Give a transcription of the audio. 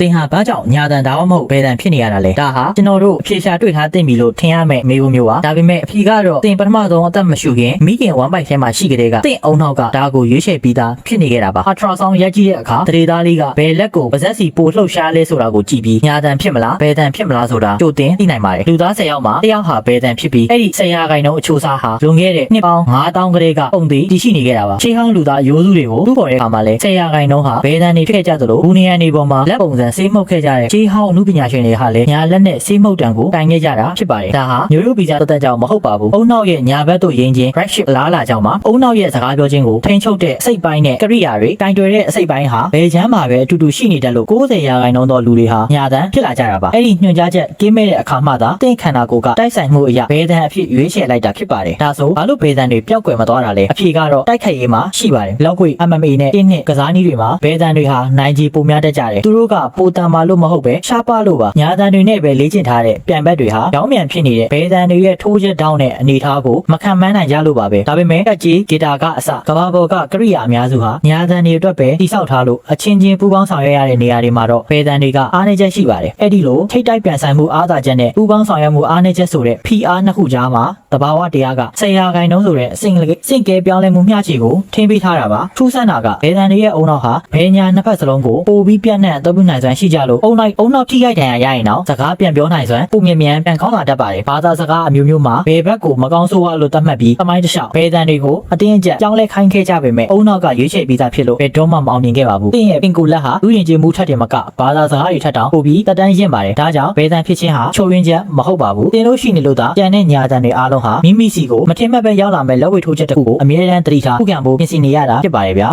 တင်ဟာဘာကြောင့်ညာတန်ဒါမှမဟုတ်ဘယ်တန်ဖြစ်နေရတာလဲဒါဟာကျွန်တော်တို့အဖြေရှာတွေ့ထားသိပြီလို့ထင်ရမယ့်မေးခွန်းမျိုးပါဒါပေမဲ့အဖြေကတော့တင်ပထမဆုံးအသက်မရှူခင်မိခင်ဝမ်းပိုက်ထဲမှာရှိကြတဲ့ကတင်အုံနောက်ကဒါကိုရွေးချယ်ပြီးသားဖြစ်နေခဲ့တာပါအထရာဆောင်းရိုက်ကြည့်တဲ့အခါတရေသားလေးကဘယ်လက်ကိုပါဇက်စီပို့လှုပ်ရှားလဲဆိုတာကိုကြည့်ပြီးညာတန်ဖြစ်မလားဘယ်တန်ဖြစ်မလားဆိုတာကြိုတင်သိနိုင်ပါတယ်လူသား10ယောက်မှာ1ယောက်ဟာဘယ်တန်ဖြစ်ပြီးအဲ့ဒီ10ရာခိုင်နှုန်းအချိုးအစားဟာလွန်ခဲ့တဲ့နှစ်ပေါင်း9000ကလေးကပုံသေးတည်ရှိနေခဲ့တာပါရှေးဟောင်းလူသားရိုးစုတွေကိုသူ့ပေါ်တဲ့အခါမှာလဲ10ရာခိုင်နှုန်းဟာဘယ်တန်တွေဖြစ်ခဲ့ကြသလိုဘူနီယန်တွေပေါ်မှာလက်ပုံစံဆေးမှုတ်ခဲ့ကြတဲ့ရှေးဟောင်းအမှုပညာရှင်တွေဟာလည်းညာလက်နဲ့ဆေးမှုတ်တံကိုတိုင်ခဲ့ကြတာဖြစ်ပါတယ်ဒါဟာမျိုးရိုးဗီဇတက်ကြောင်မဟုတ်ပါဘူးအုံနောက်ရဲ့ညာဘက်သို့ယင်းချင်း right shift လားလာကြောင်မှာအုံနောက်ရဲ့စကားပြောခြင်းကိုထိန်းချုပ်တဲ့အစိတ်ပိုင်းနဲ့ကရိယာတွေတိုင်တွယ်တဲ့အစိတ်ပိုင်းဟာဘယ်ချမ်းမှာပဲအတူတူရှိနေတယ်လို့90ရာခိုင်နှုန်းသောလူတွေဟာညာတန်ဖြစ်လာကြတာပါအဲ့ဒီညွှန်ကြားချက်ကင်းမဲ့တဲ့အခါမှသာတင့်ခန္ဓာကိုယ်ကတိုက်ဆိုင်မှုအရာဘယ်တန်အဖြစ်ရွေးချယ်လိုက်တာဖြစ်ပါတယ်ဒါဆိုဘာလို့ဘယ်တန်တွေပျောက်ကွယ်မသွားတာလဲအဖြေကတော့တိုက်ခိုက်ရေးမှာရှိပါတယ်လောက်ကွေ MMA နဲ့တင်းနှစ်ကစားနည်းတွေမှာဘယ်တန်တွေဟာနိုင်ကြီးပုံများတတ်ကြတယ်သူတို့ကပိုတန်မာလို့မဟုတ်ပဲရှားပါလို့ပါညာတန်တွေနဲ့ပဲလေ့ကျင့်ထားတဲ့ပြန်ဘက်တွေဟာရောင်းမြန်ဖြစ်နေတဲ့ဘယ်တန်တွေရဲ့ထိုးချက်တောင်းတဲ့အနေအထားကိုမခံမှန်းနိုင်ကြလို့ပါပဲဒါပေမဲ့တက်ကြီးဂီတာကအစကဘာပေါ်ကကရိယာအများစုဟာညာတန်တွေအတွက်ပဲတိဆောက်ထားလို့အချင်းချင်းပူးပေါင်းဆောင်ရွက်ရတဲ့နေရာတွေမှာတော့ဘယ်တန်တွေကအားနည်းချက်ရှိပါတယ်အဲ့ဒီလိုထိတ်တိုက်ပြန်ဆိုင်မှုအားသာချက်နဲ့ပူးပေါင်းဆောင်ရွက်မှုအားနည်းချက်ဆိုတဲ့ PR နှစ်ခုကြားမှာတဘာဝတရားက10ရာခိုင်နှုန်းဆိုတဲ့အဆင့်ကဲပြောင်းလဲမှုမျှခြေကိုထင်းပေးထားတာပါထူးဆန်းတာကဘယ်တန်တွေရဲ့အုံနောက်ဟာဘယ်ညာနှစ်ဖက်စလုံးကိုပိုပြီးပြန့်နှံ့အသုံးပြုနိုင်စွမ်းရှိကြလို့အုံနောက်ထိခိုက်ဒဏ်ရာရရင်တော့စကားပြန်ပြောနိုင်စွမ်းပုံမြင်မြန်ပြန်ကောင်းလာတတ်ပါတယ်ဘာသာစကားအမျိုးမျိုးမှာဘယ်ဘက်ကိုမကောင်းဆိုးရလို့သတ်မှတ်ပြီးသမိုင်းတစ်လျှောက်ဘယ်တန်တွေကိုအတင်းအကျပ်ကြောင်းလဲခိုင်းခဲ့ကြပေမဲ့အုံနောက်ကရွေးချယ်ပြီးသားဖြစ်လို့ဘယ်တော့မှမအောင်မြင်ခဲ့ပါဘူးတင်းရဲ့ပင်ကိုလက်ဟာလူရင်ကျေးမှုထက်တယ်မကဘာသာစကားတွေထက်တောင်ပိုပြီးတက်တန်းရင့်ပါတယ်ဒါကြောင့်ဘယ်တန်ဖြစ်ခြင်းဟာချိုးရင်းချက်မဟုတ်ပါဘူးတင်းလို့ရှိနေလို့သာကြံတဲ့ညာတန်တွေအားလုံးဟာမိမိစီကိုမထင်မှတ်ပဲရောက်လာမဲ့လက်ဝဲထိုးချက်တစ်ခုကိုအမြဲတမ်းသတိထားခုခံဖို့ပြင်ဆင်နေရတာဖြစ်ပါတယ်ဗျာ